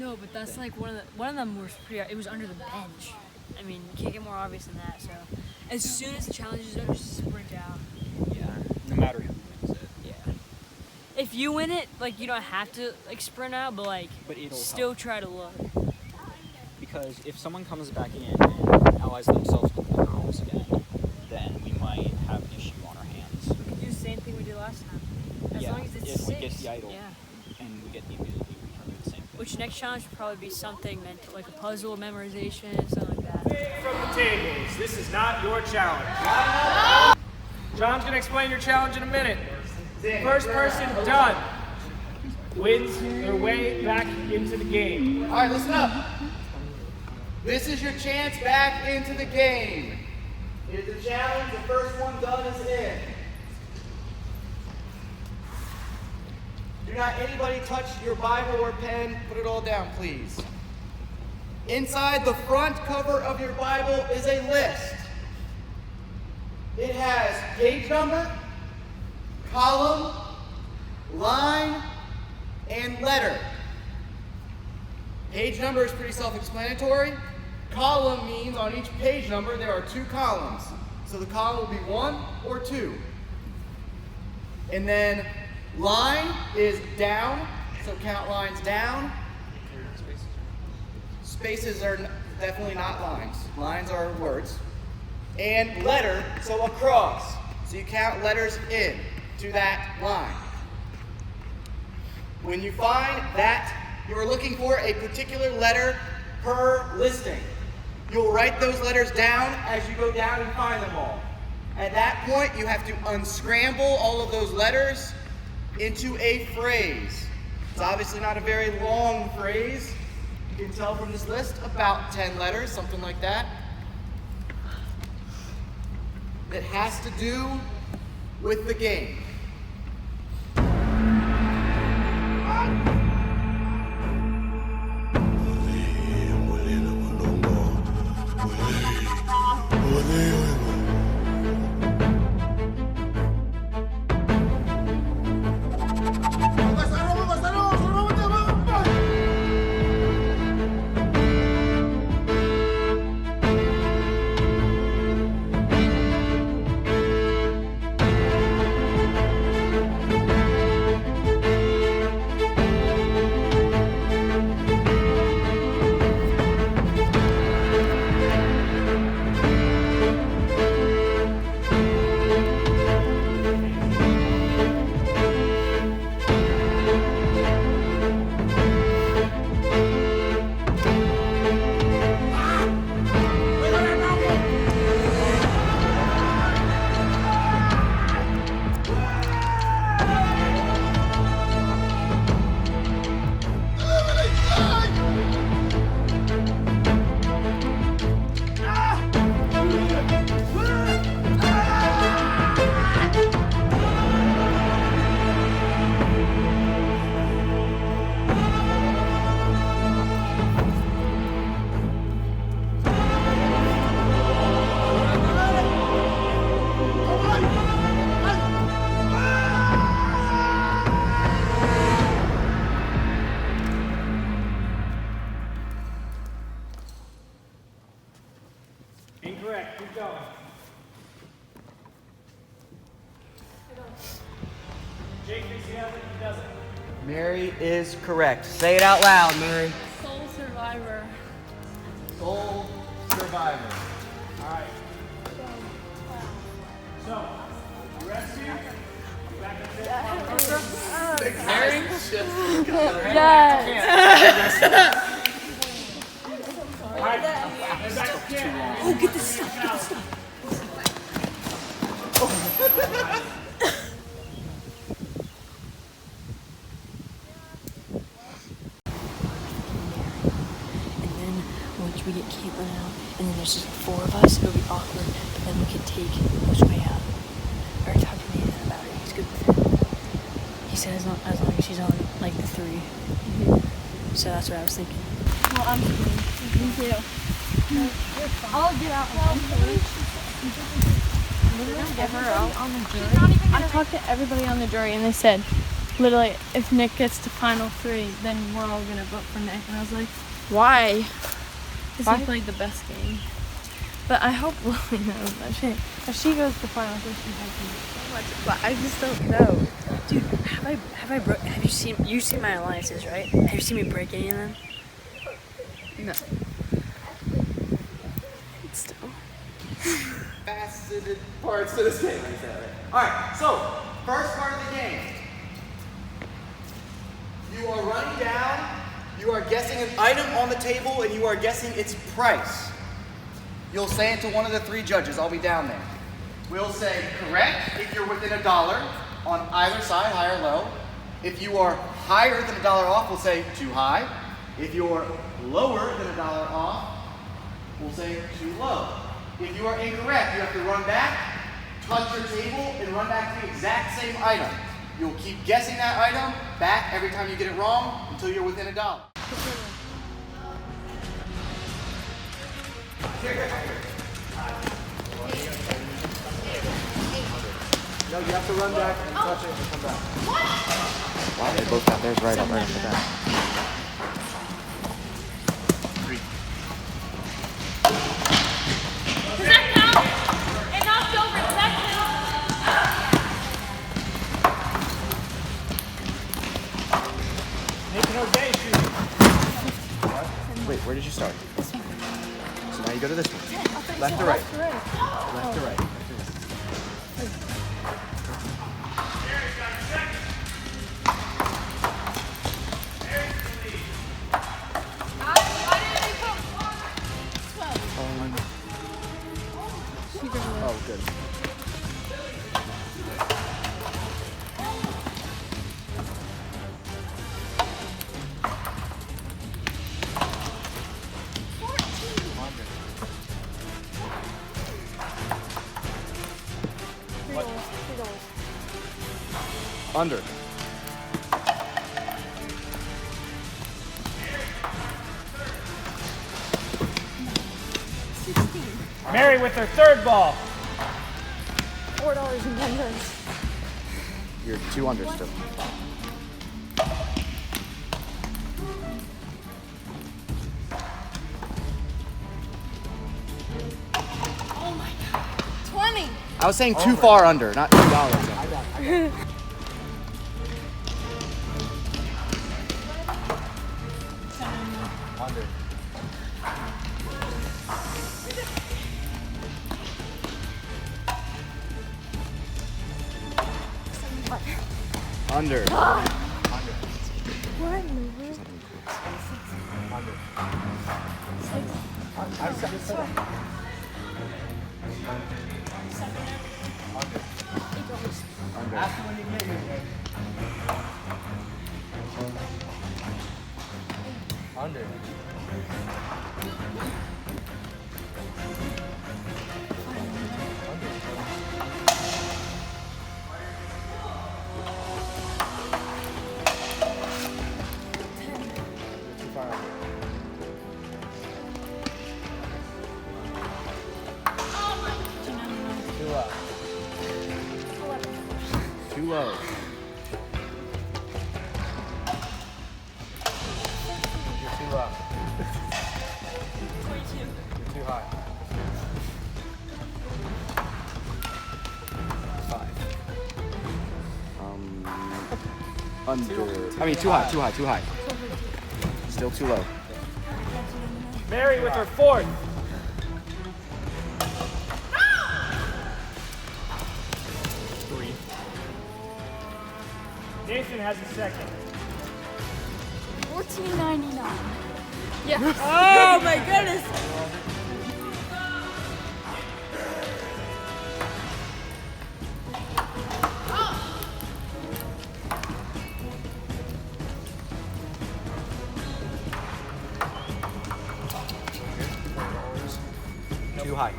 No, but that's like one of them was pretty. It was under the bench. I mean, you can't get more obvious than that. So, as soon as the challenge is over, just sprint out. Yeah. No matter who wins it. Yeah. If you win it, like you don't have to like sprint out, but like it'll still help. try to look. Because if someone comes back in and allies themselves with the girls again, then we might have an issue on our hands. We can do the same thing we did last time. As long as it's if 6. we get the idol Yeah. and we get the ability, we can do the same thing. Which next challenge would probably be something mental, like a puzzle, memorization, something like that. From the tables, this is not your challenge. John's gonna explain your challenge in a minute. First person done wins their way back into the game. All right, listen up. This is your chance back into the game. Here's the challenge. The first one done is in. Do not anybody touch your Bible or pen. Put it all down, please. Inside the front cover of your Bible is a list. It has page number, column, line, and letter. Page number is pretty self-explanatory. Column means on each page number there are 2 columns. So the column will be 1 or 2. And then line is down, so count lines down. Spaces are definitely not lines. Lines are words. And letter, so across. So you count letters in to that line. When you find that you are looking for a particular letter per listing, you'll write those letters down as you go down and find them all. At that point, you have to unscramble all of those letters into a phrase. It's obviously not a very long phrase. You can tell from this list, about 10 letters, something like that. That has to do with the game. Incorrect. Keep going. Jake thinks he has it. He doesn't. Mary is correct. Say it out loud, Mary. Soul Survivor. Soul Survivor. All right. So, you rescue. Back up there. Mary? Yes. All right. And back up here. Oh, get this stuff. Get this stuff. And then once we get Caitlin out, and then there's just 4 of us, it'll be awkward. But then we can take which way out. I already talked to Nathan about it. He's good with it. He said as long as she's on like the 3. So that's what I was thinking. Well, I'm kidding. Me too. I'll get out. We're gonna get her out on the jury. I talked to everybody on the jury and they said literally, if Nick gets to final 3, then we're all gonna vote for Nick. And I was like, why? Because he played the best game. But I hope Lily knows that if she goes to final 3, she has to do so much. But I just don't know. Dude, have you seen my alliances, right? Have you seen me break any of them? No. Still. Faceted parts to this game. Alright, so, first part of the game. You are running down, you are guessing an item on the table, and you are guessing its price. You'll say it to one of the 3 judges. I'll be down there. We'll say correct if you're within $1 on either side, high or low. If you are higher than $1 off, we'll say too high. If you're lower than $1 off, we'll say too low. If you are incorrect, you have to run back, touch your table, and run back to the exact same item. You'll keep guessing that item back every time you get it wrong until you're within $1. No, you have to run back and touch it and come back. Wow, they both got theirs right off the bat. 3. Does that count? It knocked over. Does that count? Nathan O'Day shooting. Wait, where did you start? So now you go to this one. Left to right. Left to right. Oh, good. Under. Mary with her 3rd ball. $4.10. You're 2 under still. Oh my God. 20. I was saying too far under, not $2 under. Under. Under. What in the world? Under. After when you get here, Under. Too low. You're too low. 22. You're too high. 5. Under. I mean, too high. Still too low. Mary with her 4th. Nathan has a 2nd. $14.99. Yeah. Oh my goodness. Too high.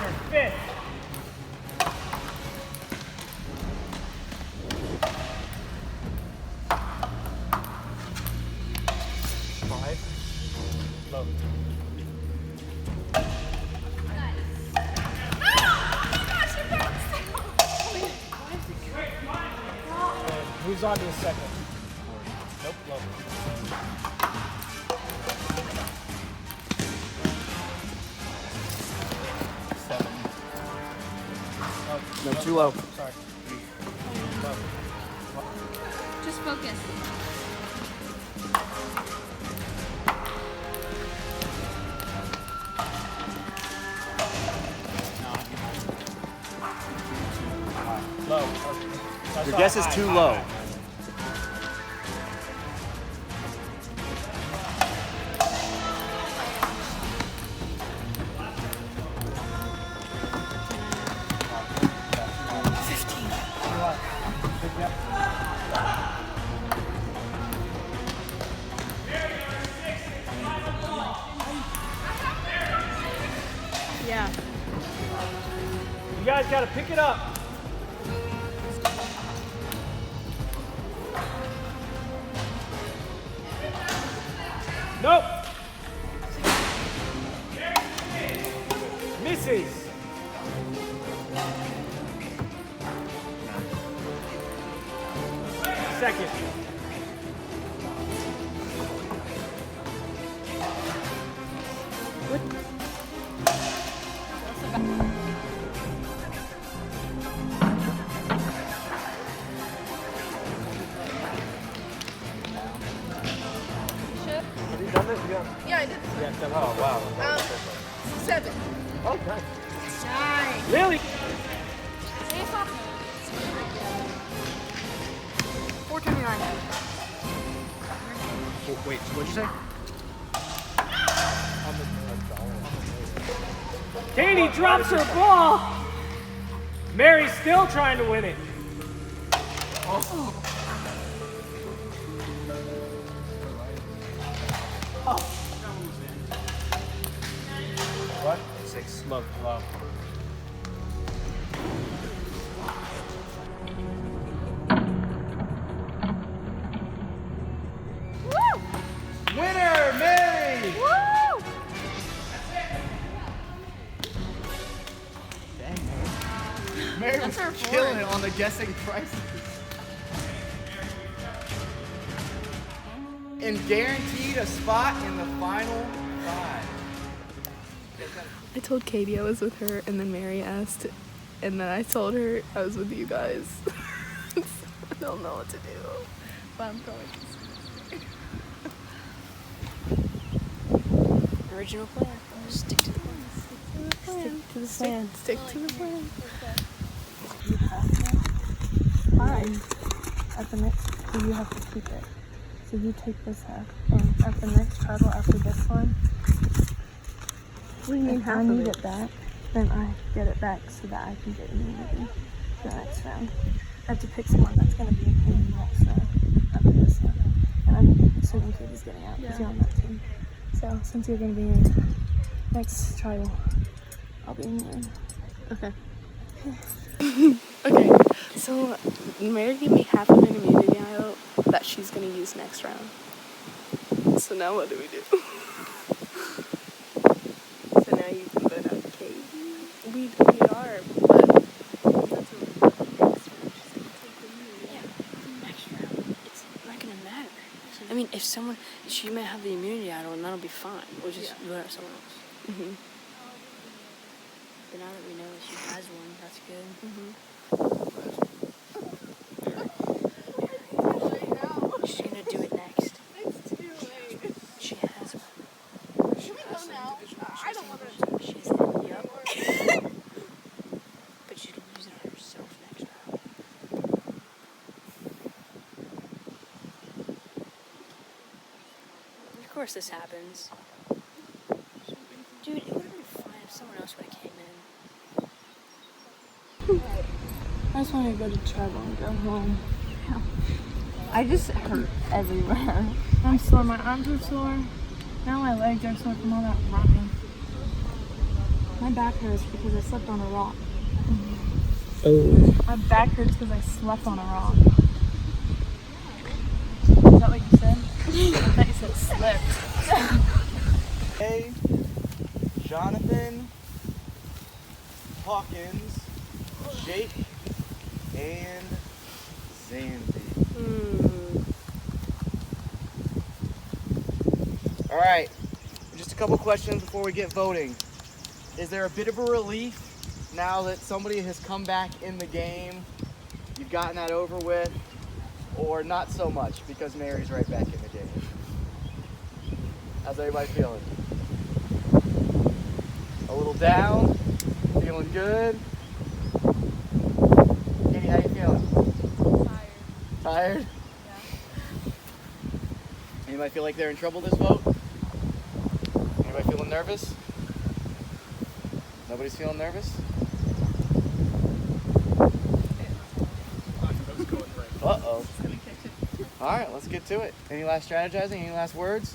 are fifth. Five. Low. Moves on to the second. Nope, low. Seven. Oh, No, too low. Sorry. Low. Just focus. Low. Your guess is too low. Yeah. You guys got to pick it up. Nope. Misses. Second. Have you done this? Yeah, I did. Yeah, done. Oh, wow. 7. Oh, nice. Nice. Really? 429. Wait, what'd you say? Katie drops her ball. Mary's still trying to win it. What? 6. Low, low. Winner, Mary! Woo! Mary That's was her killing fourth. it on the guessing prices. And guaranteed a spot in the final 5. I told Katie I was with her, and then Mary asked, and then I told her I was with you guys. I don't know what to do, but I'm going to Original plan. Stick to the plan. stick to the plan. Stick to the plan. Alright. At the next, you have to keep it. So you take this half, and at the next travel after this one, if I need it back, then I get it back so that I can get immunity for the next round. I have to pick someone that's going to be in the next round after this one. And I'm assuming Katie's getting out because you're on that team. So since you're going to be in next trial, I'll be immune. Okay. Okay, so Mary gave me half of an immunity idol that she's going to use next round. So now what do we do? So now you can vote out Katie. We are, but that's a next round. She's going to take the immunity. Yeah, next round. It's not gonna matter. I mean, if someone, she may have the immunity idol, and that'll be fine. We'll just vote out someone else. Mm-hmm. But now that we know that she has one, that's good. Mm-hmm. She's gonna do it next. It's too late. She has one. Should we go now? I don't want to. She has the, yep. But she's gonna use it on herself next round. Of course this happens. Dude, it would have been fine if someone else would have came in. I just want to go to travel and go home. I just hurt everywhere. I'm sore. My arms are sore. Now my legs are sore from all that running. My back hurts because I slept on a rock. Oh. My back hurts because I slept on a rock. Is that what you said? I thought you said slept. Hey, Jonathan, Hawkins, Jake, and Zandy. All right, just a couple questions before we get voting. Is there a bit of a relief now that somebody has come back in the game? You've gotten that over with, or not so much because Mary's right back in the game? How's everybody feeling? A little down? Feeling good? Katie, how you feeling? Tired. Tired? Yeah. Anybody feel like they're in trouble this vote? Anybody feeling nervous? Nobody's feeling nervous? Uh-oh. All right, let's get to it. Any last strategizing? Any last words?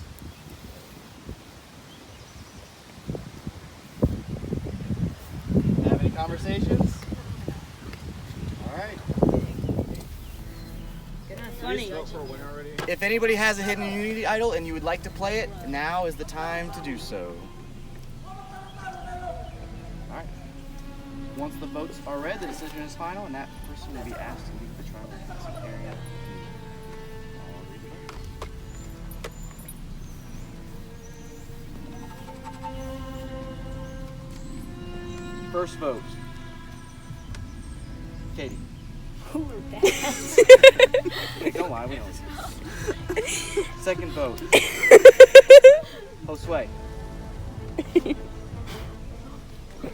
Have any conversations? All right. Funny. If anybody has a hidden immunity idol and you would like to play it, now is the time to do so. All right. Once the votes are read, the decision is final, and that person will be asked to leave the trial to carry out. First vote. Katie. Don't lie, we know. Second vote. Josue.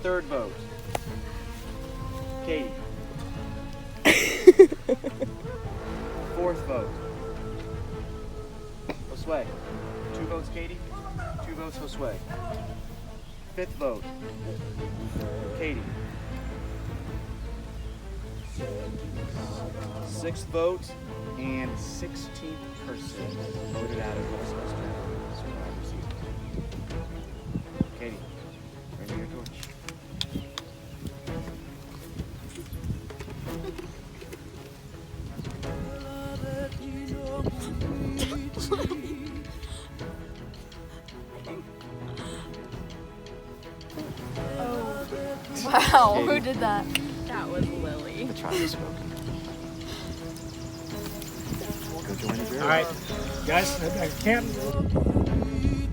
Third vote. Katie. Fourth vote. Josue. 2 votes Katie, 2 votes Josue. Fifth vote. Katie. Sixth vote and 16th person voted out of West Coast Survivor season. Katie, bring me your torch. Wow, Katie. who did that? That was Lily. The trial is spoken. Go join the jury. All right, guys, I can't.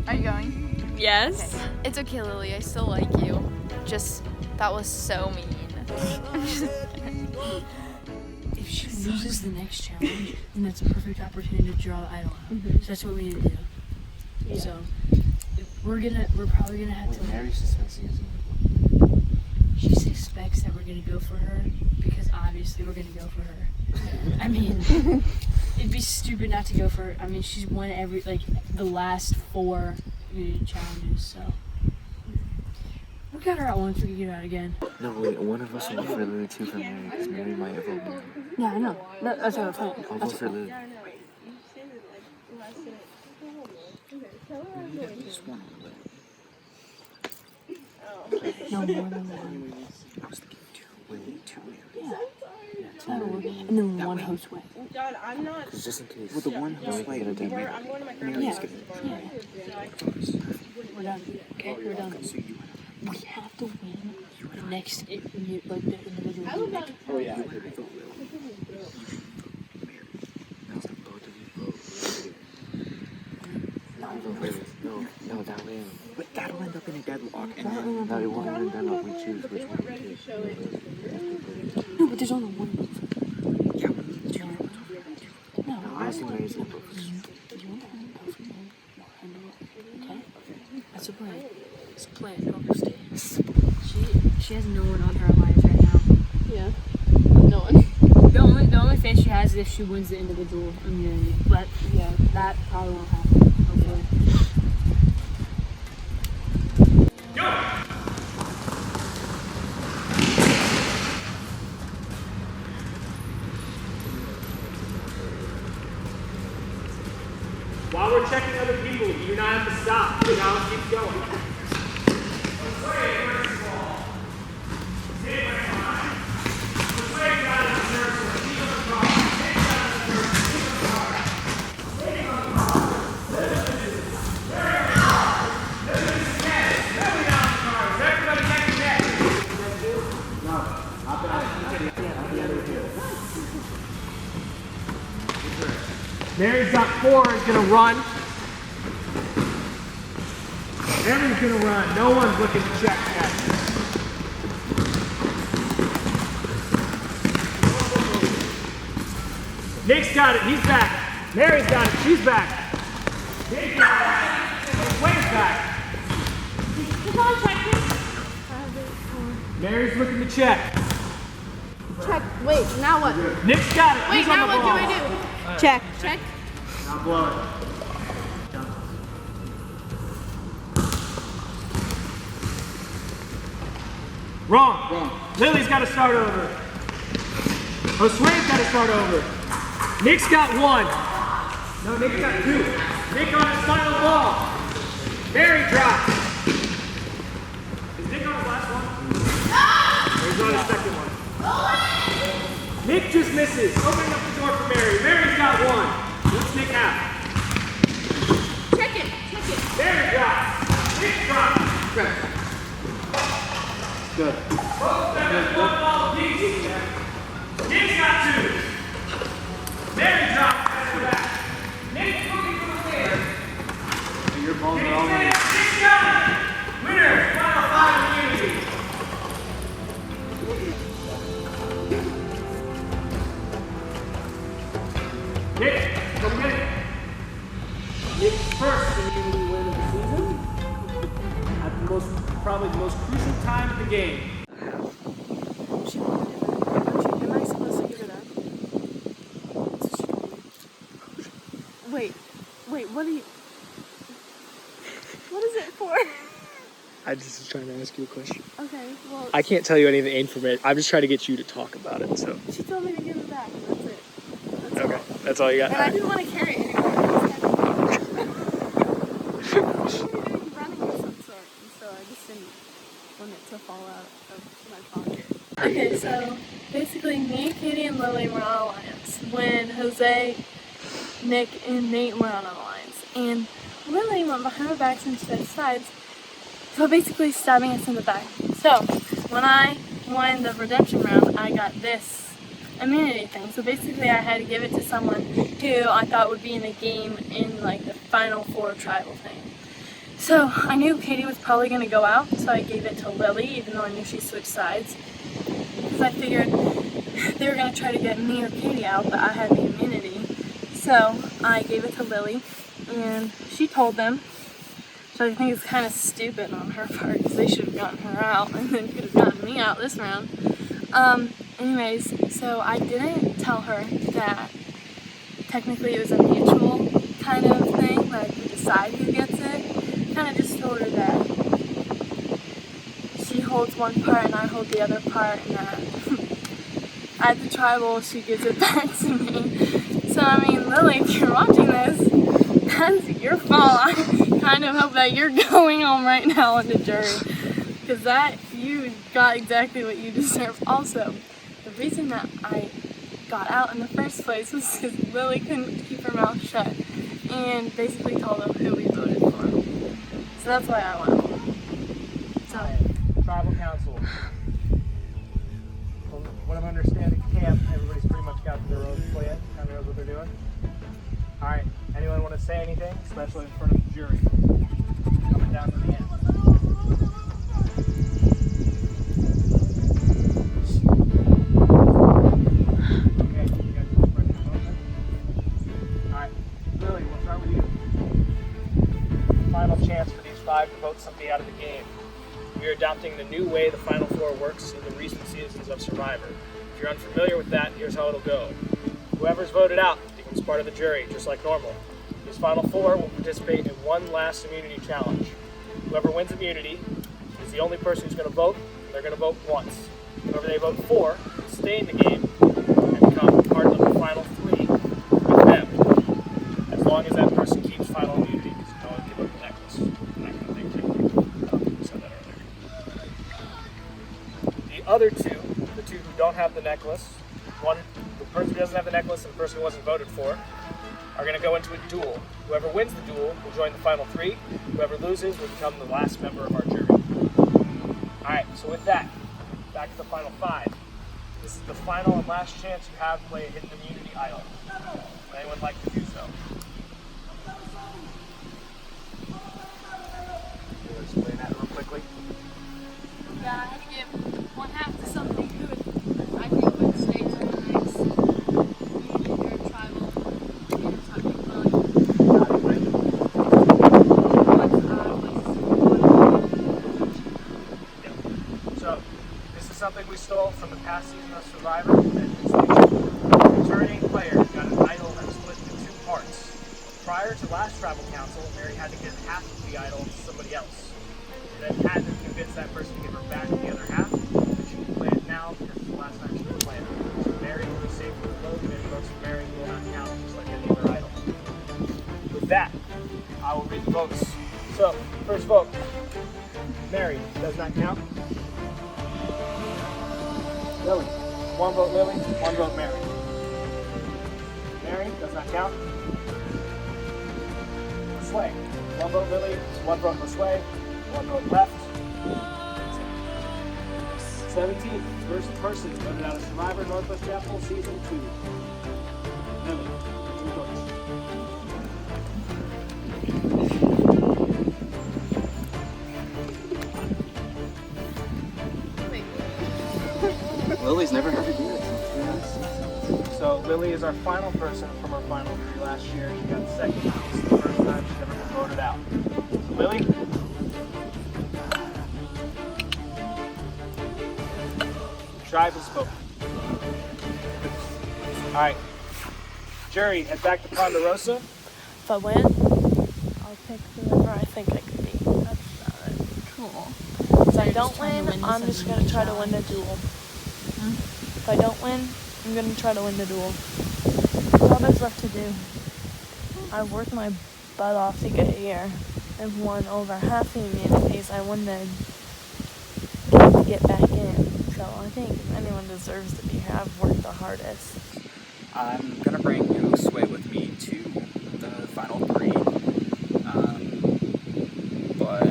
Are you going? Yes. It's okay, Lily. I still like you. Just, that was so mean. If she loses the next challenge, then that's a perfect opportunity to draw the idol out. So that's what we need to do. Yeah. So we're probably gonna have to. Mary's suspecting us. She suspects that we're gonna go for her because obviously we're gonna go for her. I mean, it'd be stupid not to go for her. I mean, she's won the last 4 community challenges, so we got her out once. We can get her out again. No, wait, one of us will vote for Lily, 2 for Mary, because Mary might have voted Mary. Yeah, I know. That's what I'm saying. I'll vote for Lily. Just one. No more than one. I was thinking 2 Lily, 2 Mary. Yeah. That'll work. And then one host way. Because just in case. With the one host way, Mary's Yeah. gonna We're done. Okay, we're done. We have to win the next, the individual. Oh, yeah. Now it's both of you vote. No, that way. But that'll end up in a deadlock. And then no, it won't end in a deadlock. We choose which one we take. No, but there's only one vote. Yeah, we choose. No, I think Mary's gonna vote for you want to vote for me? Okay? That's a plan. It's a plan. Go stay. She has no one on her alliance right now. Yeah. No one. The only face she has is if she wins the individual immunity. But yeah, that probably won't happen. Hopefully. While we're checking other people, you do not have to stop. The challenge keeps going. Mary's got 4, is gonna run. Mary's gonna run. No one's looking to check yet. Nick's got it, he's back. Mary's got it, she's back. Nick's got it. Wayne's back. Come on, check it. Mary's looking to check. Check. Wait, now what? Nick's got it. Wait, He's on now the what do ball. I do? Check. Check. Now blow it. Wrong. Lily's got to start over. Josue's got to start over. Nick's got 1. No, Nick's got 2. Nick on his final ball. Mary drops. Is Nick on his last one? Or he's on his second one? Nick just misses. Opening up the door for Mary. Mary's got 1. What's Nick have? Check it. Check it. Mary drops. Nick drops. Good. Both them have 1 ball apiece. Nick's got 2. Mary drops. That's the back. Nick's looking for the clear. Your balls are all Nick's got it. Winner. Final 5 immunity. Nick, come get it. Nick's first immunity win of the season. At the probably the most crucial time of the game. Am I supposed to give it up? Wait, what are you... What is it for? I just was trying to ask you a question. Okay, well... I can't tell you anything information. I'm just trying to get you to talk about it, so. She told me to give it back, and that's it. That's Okay, all. that's all you got. And I didn't want to carry it anymore. I just had to running of some sort, and so I just didn't want it to fall out of my pocket. Okay, so basically me, Katie, and Lily were on alliance when Jose, Nick, and Nate were on alliance. And Lily went behind our backs instead of sides, so basically stabbing us in the back. So when I won the redemption round, I got this immunity thing. So basically I had to give it to someone who I thought would be in the game in like the final 4 tribal thing. So I knew Katie was probably going to go out, so I gave it to Lily, even though I knew she switched sides. Because I figured they were going to try to get me or Katie out, but I had the immunity. So I gave it to Lily, and she told them. So I think it's kind of stupid on her part, because they should have gotten her out, and then could have gotten me out this round. Anyways, so I didn't tell her that technically it was a mutual kind of thing, like we decide who gets it. Kind of just told her that she holds one part and I hold the other part, and that at the tribal she gives it back to me. So I mean, Lily, if you're watching this, that's your fault. I kind of hope that you're going home right now on the jury, because that you got exactly what you deserve. Also, the reason that I got out in the first place was because Lily couldn't keep her mouth shut and basically told them who we voted for. So that's why I went home. So, Tribal Council. From what I'm understanding, camp, everybody's pretty much got their own plan, kind of knows what they're doing. Alright, anyone want to say anything, especially in front of the jury? Coming down to the end. Okay, you guys ready to vote then? Alright, Lily, we'll start with you. Final chance for these 5 to vote somebody out of the game. We are adopting the new way the Final Four works in the recent seasons of Survivor. If you're unfamiliar with that, here's how it'll go. Whoever's voted out becomes part of the jury, just like normal. These Final Four will participate in one last immunity challenge. Whoever wins immunity is the only person who's going to vote, and they're going to vote once. Whoever they vote for will stay in the game and become part of the Final 3 with them, as long as that person keeps final immunity, because you can always give up the necklace, and that kind of thing too. I said that earlier. The other 2, the 2 who don't have the necklace, the person who doesn't have the necklace and the person who wasn't voted for, are going to go into a duel. Whoever wins the duel will join the final 3. Whoever loses will become the last member of our jury. Alright, so with that, back to the final 5. This is the final and last chance you have to play a hidden immunity idol. Would anyone like to do so? We'll explain that real quickly. Yeah, I had to give one half to somebody who I think would stay to the next community or tribal games. I think So, this is something we stole from the past season of Survivor. The returning player got an idol that was split into two parts. Prior to last tribal council, Mary had to give half of the idol to somebody else. Then had to convince that person to give her back the other half, but she can play it now because it's the last time she can play it. So Mary will be safe with the vote, and any votes for Mary will not count, just like any other idol. With that, I will read the votes. So, first vote. Mary does not count. Lily. One vote Lily, one vote Mary. Mary does not count. Sway. One vote Lily, one vote Sway, one vote left. 17th, first person voted out of Survivor Northwest Chapel Season 2. Lily, 2 votes. Lily's never had to do this. So Lily is our final person from our final 3 last year. She got second. This is the first time she's ever been voted out. So Lily? Tribe has spoken. Alright. Jury, head back to Ponderosa. if I win, I'll pick whoever I think I could be. That's about it. Cool. If I you're don't just trying to win, win I'm this just gonna try to challenge. win the duel. If I don't win, I'm gonna try to win the duel. All there's left to do. I worked my butt off to get here. I've won over half the immunities. I won the game to get back in. So I think if anyone deserves to be here, I've worked the hardest. I'm gonna bring Sway with me to the final 3. But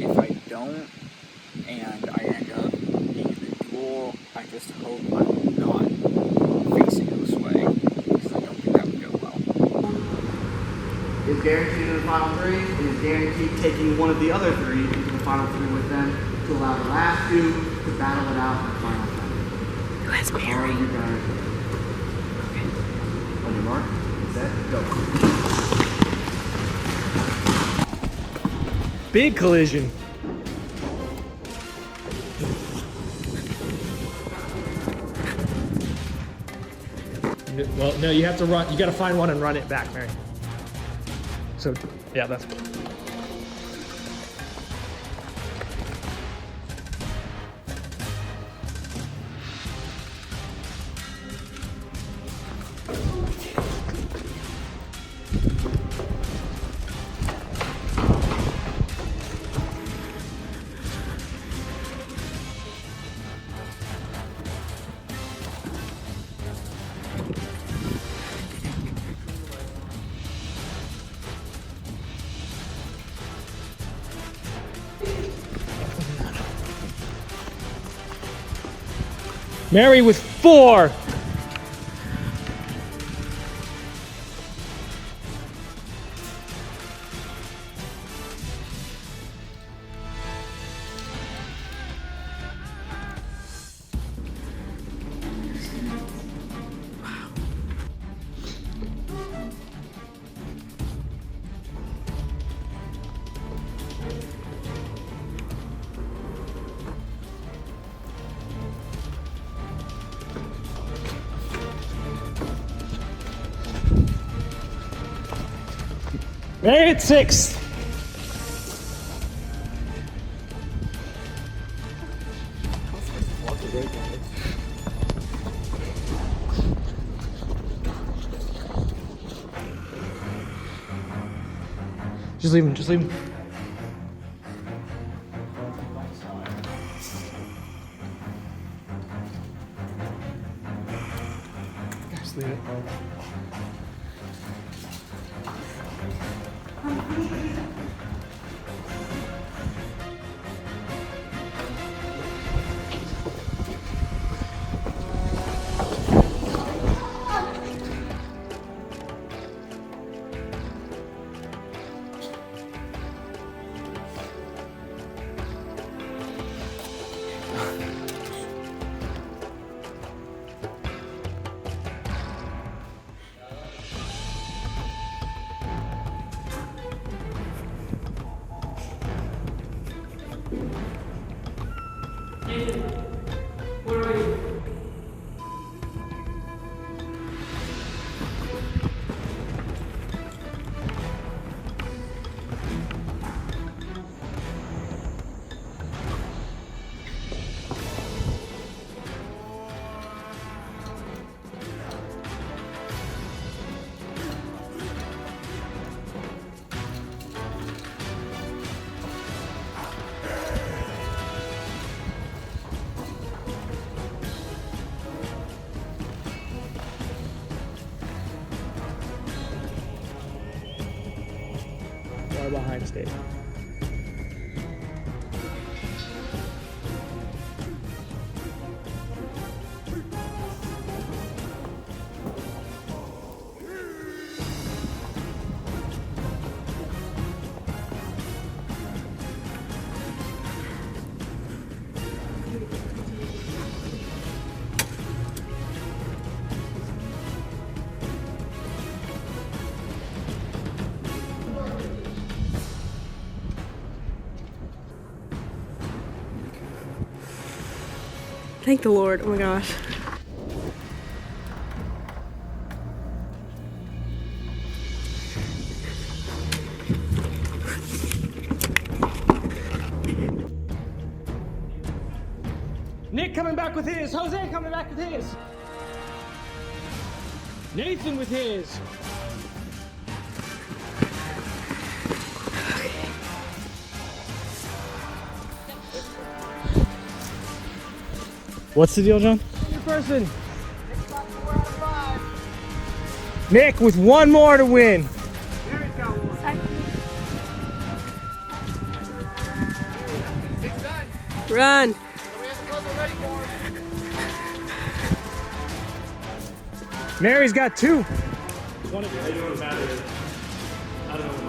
if I don't, and I end up being in the duel, I just hope I'm not facing Sway, because I don't think that would go well. Is guaranteed in the final 3, and is guaranteed taking one of the other 3 into the final 3 with them to allow the last 2 to battle it out in the final 3. Who has Mary? You guys. Okay. On your mark, set, go. Big collision. Well, no, you have to run. You got to find one and run it back, Mary. So, yeah, that's good. Mary with 4. Mary at 6. Just leave him, just leave him. Just leave it. far behind state. Thank the Lord. Oh my gosh. Nick coming back with his. Jose coming back with his. Nathan with his. What's the deal, John? Your person. Nick with one more to win. Run. Mary's got 2. One of you. I don't know. I don't know.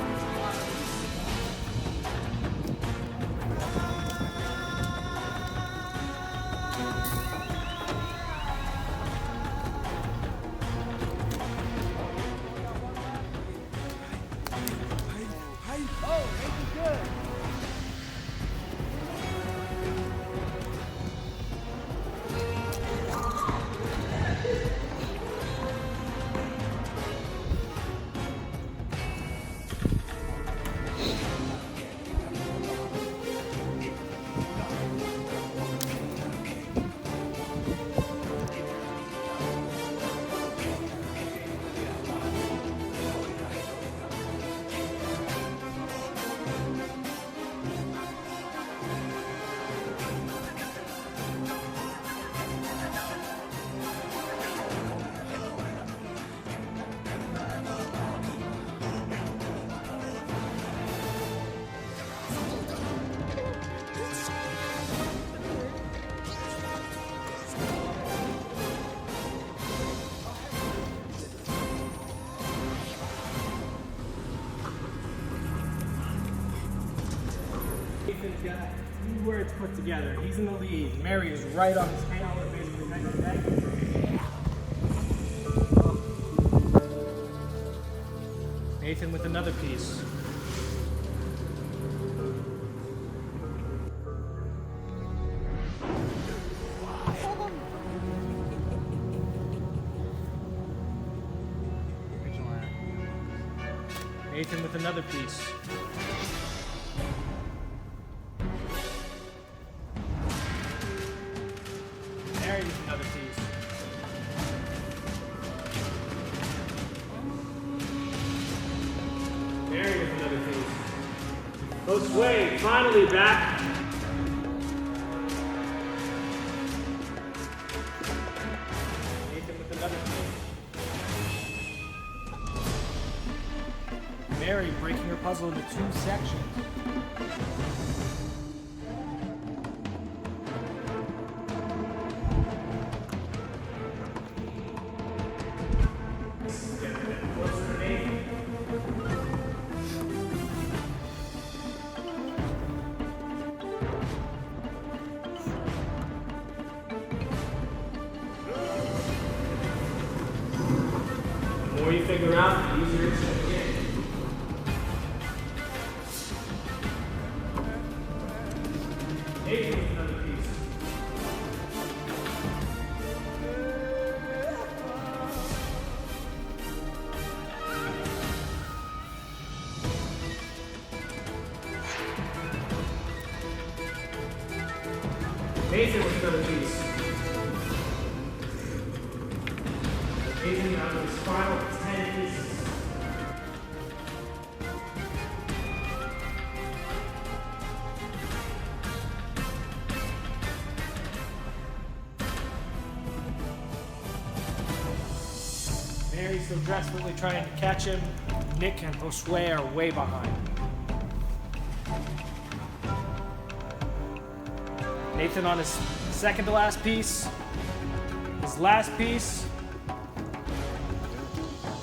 Nathan's got 2 words put together. He's in the lead. Mary is right on his tail, basically neck to neck. Nathan with another piece. Nathan with another piece. Mary with another piece. Mary with another piece. Josue finally back. Nathan with another piece. Mary breaking her puzzle into 2 sections. The more you figure out, the easier it's going to get. Nathan with another piece. Nathan with another piece. Nathan out of his final 10 pieces. Mary's still desperately trying to catch him. Nick and Josue are way behind. Nathan on his second to last piece. His last piece.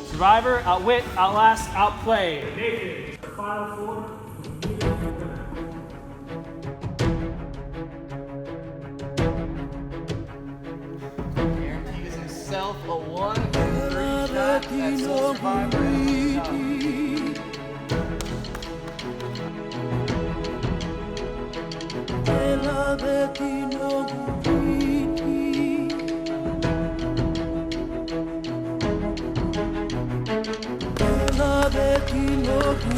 Survivor, outwit, outlast, outplay. Nathan, the final four. Guarantees himself a 1 in 3 shot at Soul Survivor.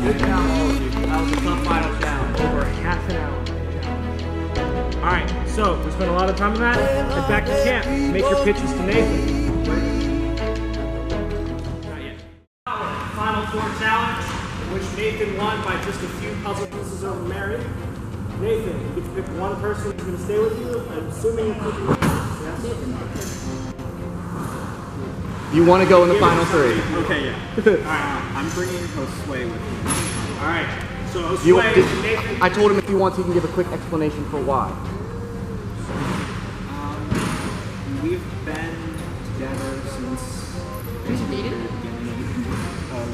Good job, all of you. That was a tough final challenge. Over half an hour. Alright, so we spent a lot of time on that. Head back to camp. Make your pitches to Nathan. Not yet. Final four challenge, in which Nathan won by just a few puzzle pieces over Mary. Nathan, you get to pick one person who's going to stay with you. I'm assuming you're picking yes? You want to go in the final 3. Okay, yeah. Alright, I'm bringing Josue with me. Alright, so Josue, Nathan. I told him if he wants, he can give a quick explanation for why. We've been together since the beginning of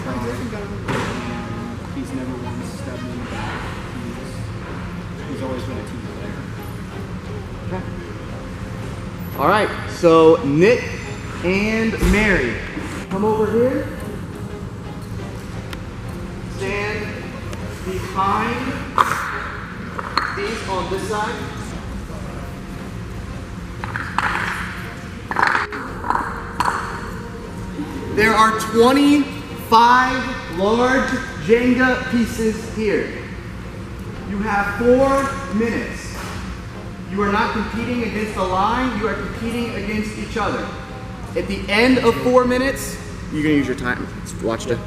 training, and he's never once stepped in the back. He's always been a team player. Okay. All right, so Nick and Mary, come over here. Stand behind these on this side. There are 25 large Jenga pieces here. You have 4 minutes. You are not competing against the line, you are competing against each other. At the end of 4 minutes, you're gonna use your time. Watch it.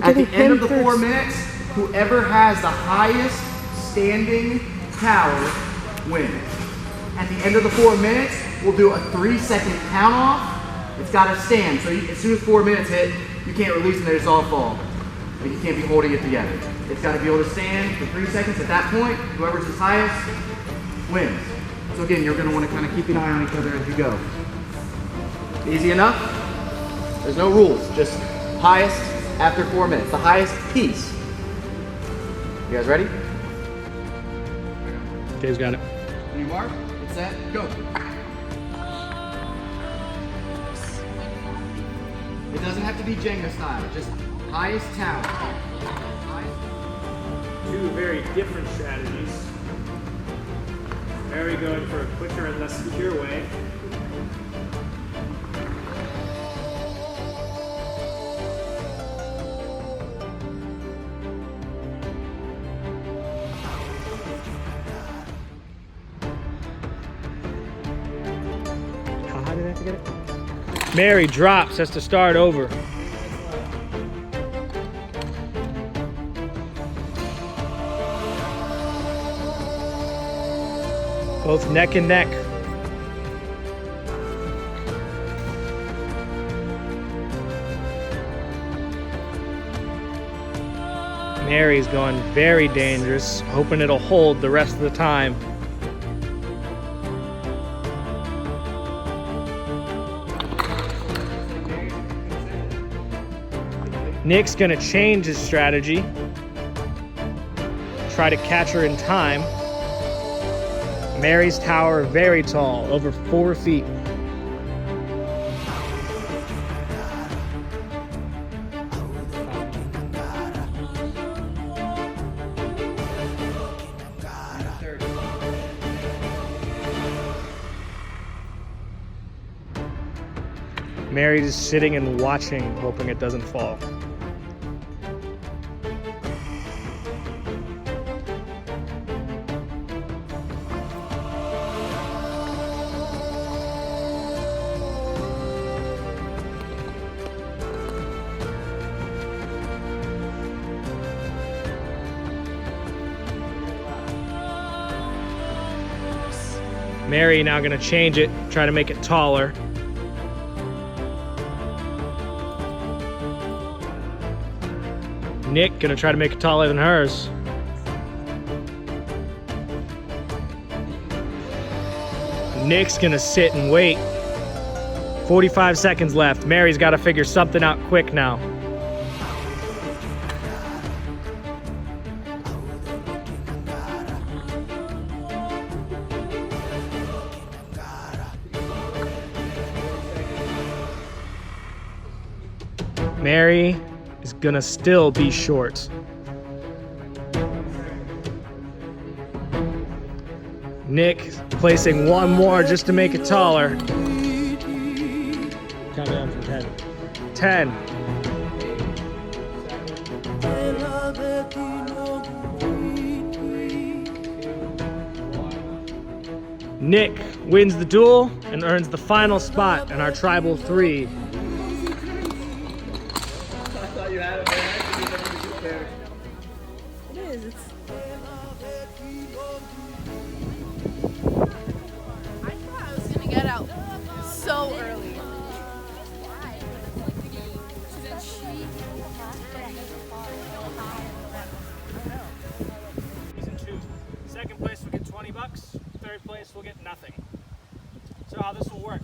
At the end of the 4 minutes, whoever has the highest standing tower wins. At the end of the 4 minutes, we'll do a 3-second count off. It's gotta stand, so as soon as 4 minutes hit, you can't release and they just all fall. But you can't be holding it together. It's gotta be able to stand for 3 seconds. At that point, whoever's the highest wins. So again, you're gonna wanna kinda keep an eye on each other as you go. Easy enough? There's no rules, just highest after 4 minutes. The highest piece. You guys ready? Dave's got it. On your mark, get set, go. It doesn't have to be Jenga style, just highest tower. Two very different strategies. Mary going for a quicker and less secure way. How high did I have to get it? Mary drops, has to start over. Both neck and neck. Mary's going very dangerous, hoping it'll hold the rest of the time. Nick's gonna change his strategy, try to catch her in time. Mary's tower very tall, over 4 feet. Mary's just sitting and watching, hoping it doesn't fall. Mary now gonna change it, try to make it taller. Nick gonna try to make it taller than hers. Nick's gonna sit and wait. 45 seconds left. Mary's got to figure something out quick now. Mary is gonna still be short. Nick placing one more just to make it taller. Count down from 10. 10. Nick wins the duel and earns the final spot in our Tribal 3. It is. I thought I was gonna get out so early. Season 2. Second place will get $20. Third place will get nothing. So how this will work?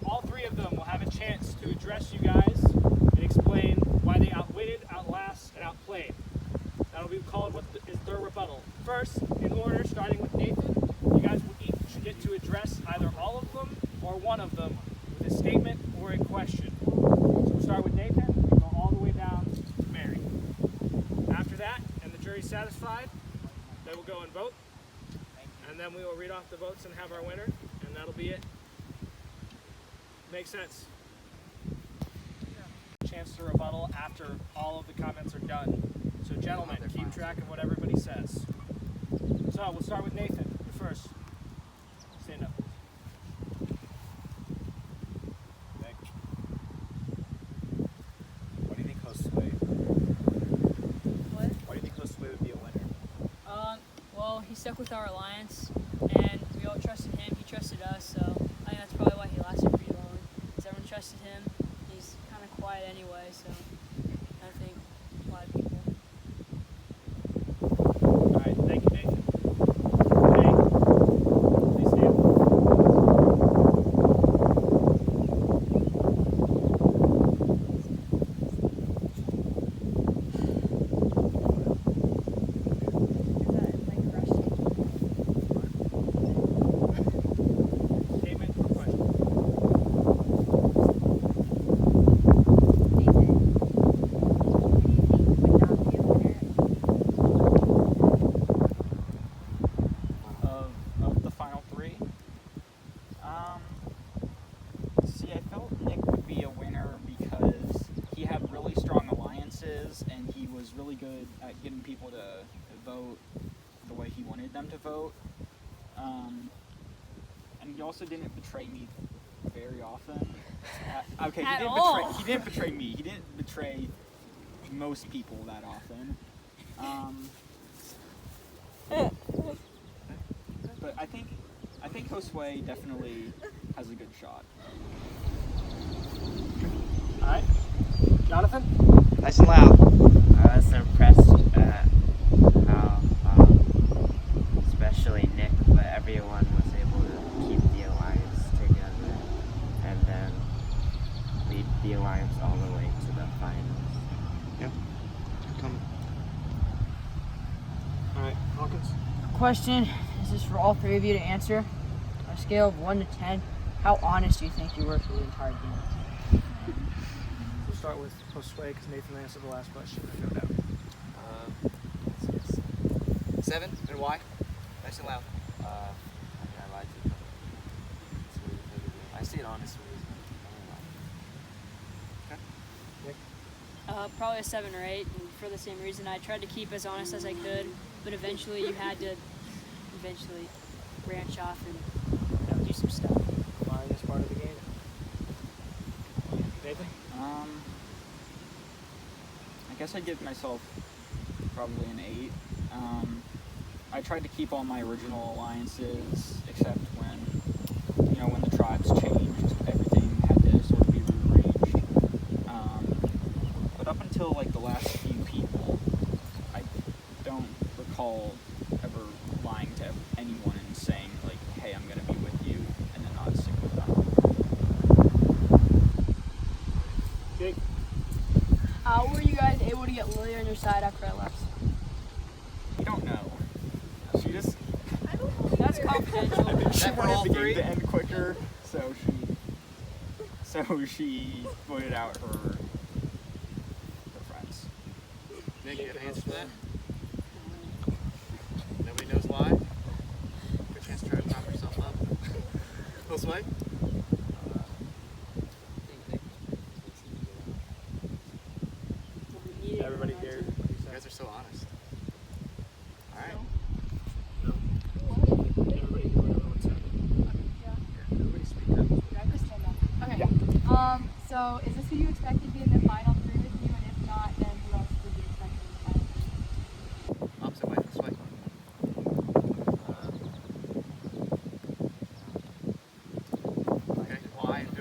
All three of them will have a chance to address you guys and explain why they outwitted, outlast, and outplayed. That'll be called what is their rebuttal. First, in order, starting with Nathan, you guys will each get to address either all of them or one of them with a statement or a question. So we'll start with Nathan and go all the way down to Mary. After that, and the jury's satisfied, they will go and vote. And then we will read off the votes and have our winner, and that'll be it. Makes sense? Chance to rebuttal after all of the comments are done. So gentlemen, keep track of what everybody says. So we'll start with Nathan. You're first. Stand up. Nick, what do you think Josue? What? Why do you think Josue would be a winner? Well, he stuck with our alliance, and we all trusted him. He trusted us, so I think that's probably why he lasted pretty long. Because everyone trusted him. He's kind of quiet anyway, so I think a lot of people. All right, thank you, Nathan. Hey, please stand. Statement or question? Of the final three. See, I felt Nick would be a winner because he had really strong alliances and he was really good at getting people to vote the way he wanted them to vote. And he also didn't betray me very often. Okay, At all. He didn't betray me. He didn't betray most people that often. But I think Josue definitely has a good shot. All right, Jonathan. Nice and loud. I was impressed at how, especially Nick, but everyone was able to keep the alliance together and then lead the alliance all the way to the finals. Yeah. Come. All right, Hawkins. Question, this is for all three of you to answer. On a scale of 1 to 10, how honest do you think you were for the entire game? We'll start with Josue because Nathan answered the last question. No doubt. 7, and why? Nice and loud. I lied to you. I stayed honest with you. Probably a 7 or 8, and for the same reason. I tried to keep as honest as I could, but eventually you had to branch off and do some stuff. Lying is part of the game. Nathan? I guess I'd give myself probably an 8. I tried to keep all my original alliances, except when the tribes changed, everything had to sort of be rearranged. But up until like the last few people, I don't recall ever lying to anyone and saying like, "Hey, I'm gonna be How were you guys able to get Lily on your side after I left? We don't know. She just. That's confidential. I think she That for wanted all the game three? to end quicker, so she voted out her friends. Nick, you have an answer for that? Nobody knows why? Good chance to try to prop yourself up. Josue? Everybody here. You guys are so honest. Alright. Okay. So is this who you expected to be in the final three with you? And if not, then who else would you expect in the final three? Opposite way, this way. Okay, why and who?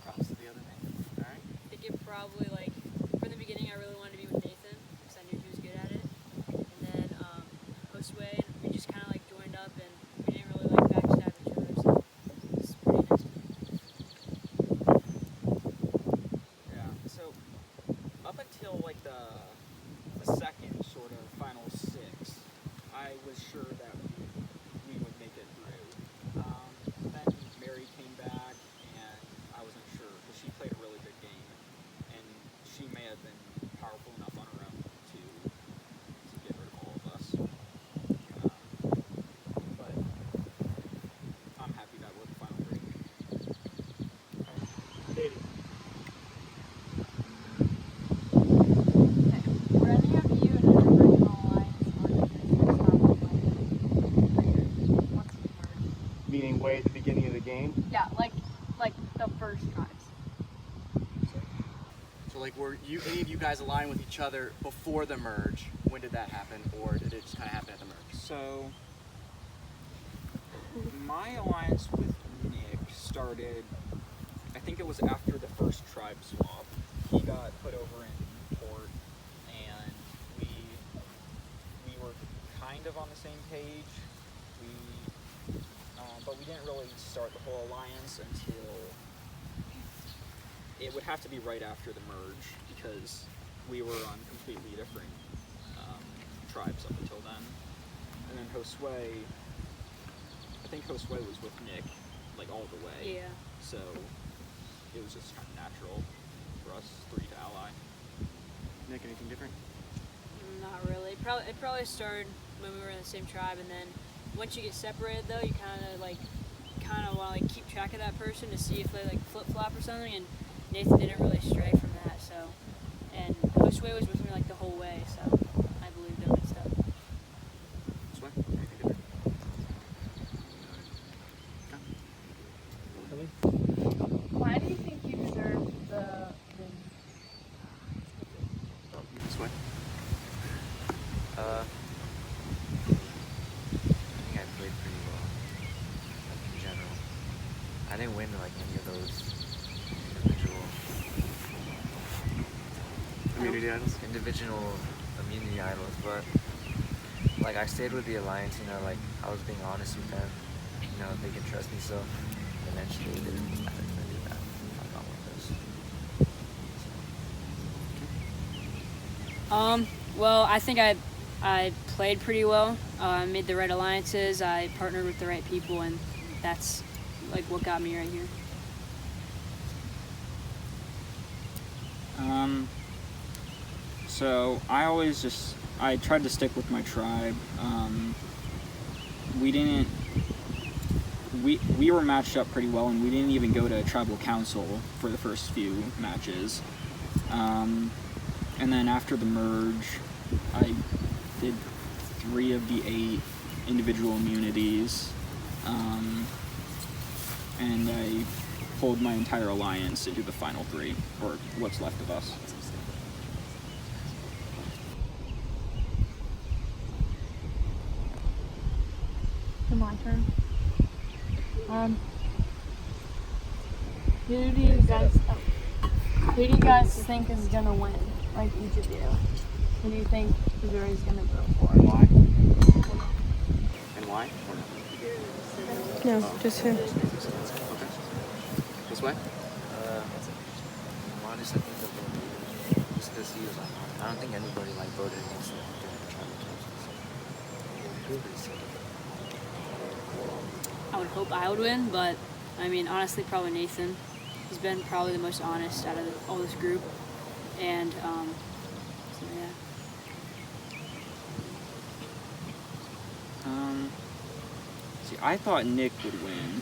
Props to the other name. Alright. I think it probably, like, from the beginning I really wanted to be with Nathan because I knew he was good at it. And then Josue, we just kind of like joined up and we didn't really like backstab each other, so it's pretty nice. Yeah. So up until like the second sort of final six, I was sure that we would make it through. Then Mary came back, and I wasn't sure because she played a really good game, and she may have been powerful enough on her own to get rid of all of us. But I'm happy that we're the final three. Were any of you in an original alliance or did you start with once you merged? Meaning way at the beginning of the game. Yeah, like the first tribes. So like were any of you guys aligned with each other before the merge? When did that happen? Or did it just kinda happen at the merge? So, my alliance with Nick started, I think it was after the first tribe swap. He got put over in port, and we were kind of on the same page. But we didn't really start the whole alliance until it would have to be right after the merge because we were on completely different tribes up until then. And then Josue, I think Josue was with Nick like all the way. Yeah. So it was just kind of natural for us three to ally. Nick, anything different? Not really. It probably started when we were in the same tribe, and then once you get separated, though, you kind of want to like keep track of that person to see if they like flip flop or something. And Nathan didn't really stray from that, so. And Josue was with me like the whole way, so I believed him and stuff. Josue, anything different? Why do you think you deserve the Josue? I think I played pretty well, like in general. I didn't win like any of those individual immunity idols, but like I stayed with the alliance, you know, like I was being honest with them, you know, they can trust me, so eventually they decided to do that. I'm not one of those. Well, I think I played pretty well. I made the right alliances. I partnered with the right people, and that's like what got me right here. So I tried to stick with my tribe. We were matched up pretty well, and we didn't even go to tribal council for the first few matches. And then after the merge, I did 3 of the 8 individual immunities, and I pulled my entire alliance to do the final 3, or what's left of us. My turn. Who do you guys? Who do you guys think is gonna win? Like each of you. Who do you think Missouri's gonna vote for? And why? And why? Or no? No, just him. Okay. This way? Honest, I think they'll vote just because he was like, I don't think anybody like voted against him during the tribal council. I would hope I would win, but I mean, honestly, probably Nathan. He's been probably the most honest out of all this group, and so yeah. See, I thought Nick would win.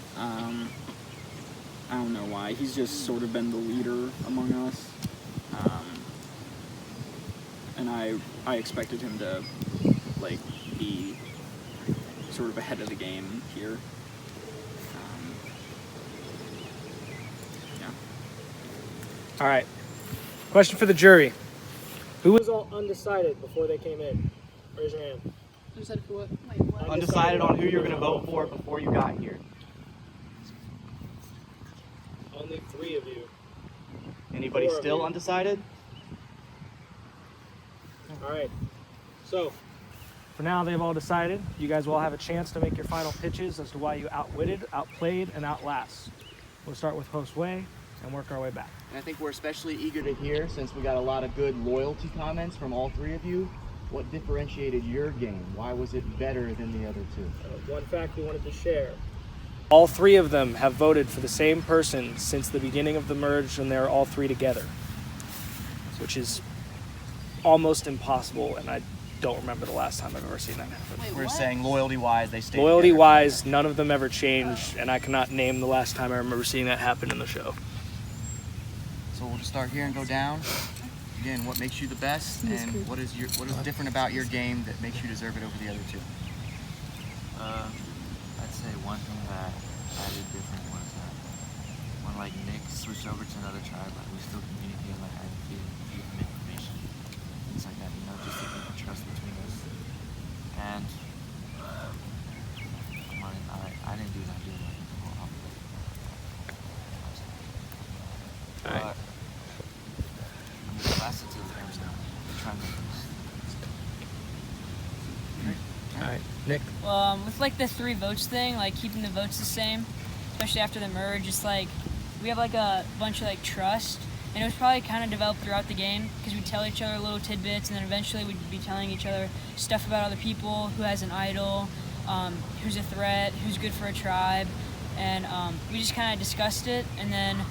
I don't know why. He's just sort of been the leader among us. And I expected him to, like, be sort of ahead of the game here. Yeah. All right. Question for the jury. Who was all undecided before they came in? Raise your hand. Undecided for what? Undecided on who you're going to vote for before you got here. Only 3 of you. Anybody 4 of still you. undecided? All right. So, for now, they've all decided. You guys will all have a chance to make your final pitches as to why you outwitted, outplayed, and outlast. We'll start with Josue and work our way back. And I think we're especially eager to hear, since we got a lot of good loyalty comments from all 3 of you, what differentiated your game? Why was it better than the other 2? One fact we wanted to share. All 3 of them have voted for the same person since the beginning of the merge, and they're all 3 together, which is almost impossible, and I don't remember the last time I've ever seen that happen. We're saying loyalty-wise, they stayed Loyalty-wise, none of them ever changed, and I cannot name the last time I remember seeing that happen in the show. So we'll just start here and go down. Again, what makes you the best, and what is different about your game that makes you deserve it over the other 2? I'd say one thing that I did different was that when like Nick switched over to another tribe, like we still communicated, like I gave him information, things like that, you know, just to keep the trust between us. And I didn't do that, I did like the whole opposite. But the last 2 times now, trying to All right, Nick. Well, with like the 3 votes thing, like keeping the votes the same, especially after the merge, it's like we have like a bunch of like trust, and it was probably kind of developed throughout the game because we'd tell each other little tidbits, and then eventually we'd be telling each other stuff about other people, who has an idol, who's a threat, who's good for a tribe, and we just kind of discussed it, and then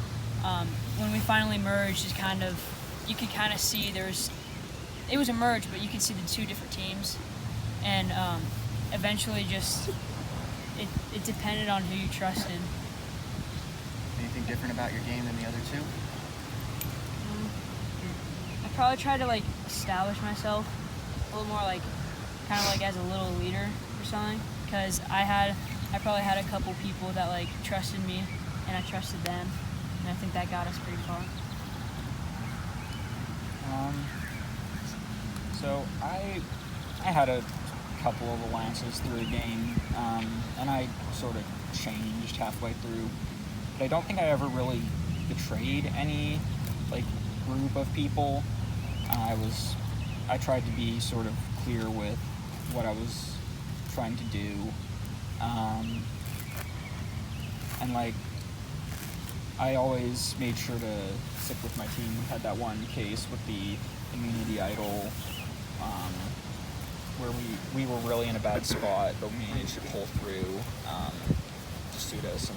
when we finally merged, it's kind of, you could kind of see it was a merge, but you could see the 2 different teams. And eventually just, it depended on who you trusted. Anything different about your game than the other 2? I probably tried to like establish myself a little more, like kind of like as a little leader or something, because I probably had a couple people that like trusted me and I trusted them, and I think that got us pretty far. So I had a couple of alliances through the game, and I sort of changed halfway through, but I don't think I ever really betrayed any like group of people. I tried to be sort of clear with what I was trying to do, and like I always made sure to stick with my team. We had that one case with the immunity idol, where we were really in a bad spot, but we managed to pull through, just due to some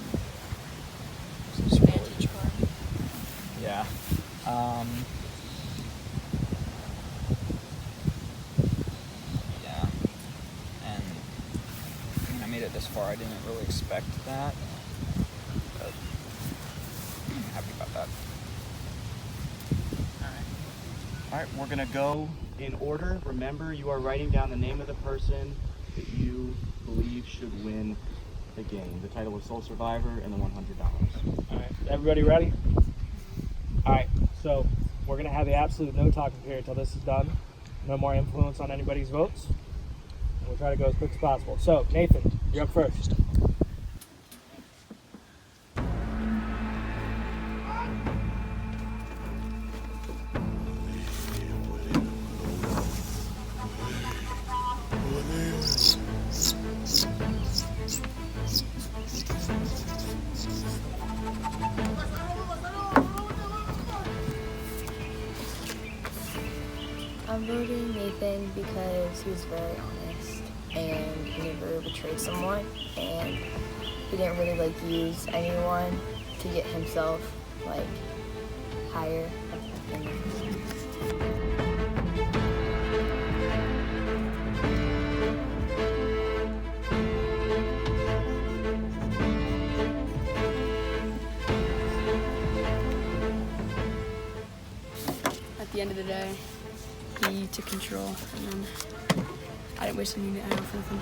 Vantage card. yeah. Yeah. And I mean, I made it this far. I didn't really expect that, but I'm happy about that. Alright, we're going to go in order. Remember, you are writing down the name of the person that you believe should win the game. The title of Soul Survivor and the $100. Alright, everybody ready? Alright, so we're going to have the absolute no talking period until this is done. No more influence on anybody's votes. And we'll try to go as quick as possible. So, Nathan, you're up first. I'm voting Nathan because he was very honest and he never betrayed someone, and he didn't really like use anyone to get himself like higher. At the end of the day, he took control, and then I didn't waste any arrow for nothing.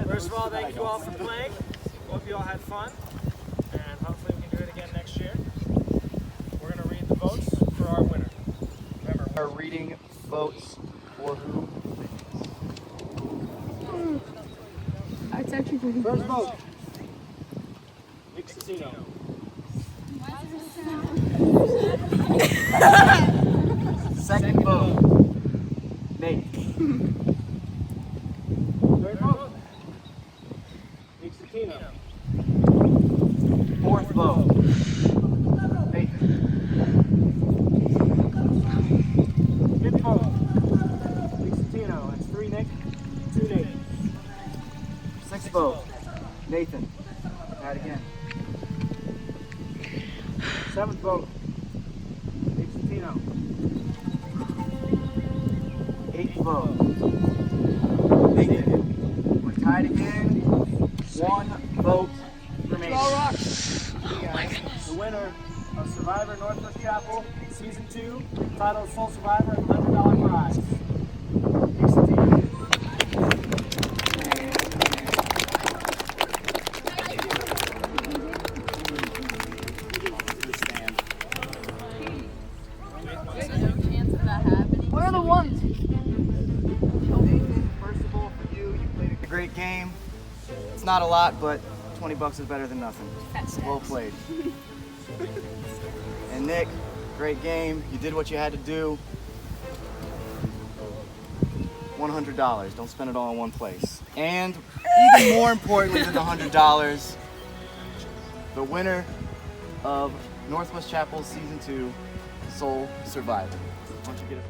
First of all, thank you all for playing. Hope you all had fun, and hopefully we can do it again next year. We're going to read the votes for our winner. Remember, We're reading votes for who? It's actually pretty first vote, Nick Cicino. Second vote, Nate. Third vote, Nick Cicino. Fourth vote, Nathan. Fifth vote, Nick Cicino. That's 3 Nick, 2 Nate. Sixth vote, Nathan. Try it again. Seventh vote, Nick Cicino. Eighth vote, Nathan. We're tied again. 1 vote remaining. The winner of Survivor Northwest Chapel Season 2, titled Sole Survivor and $100 prize. Nick Cicino. What are the ones? Nathan, first of all, for you, you played a great game. It's not a lot, but $20 is better than nothing. Well played. And Nick, great game. You did what you had to do. $100. Don't spend it all in one place. And even more importantly than the $100, the winner of Northwest Chapel Season 2, Sole Survivor. Why don't you get it?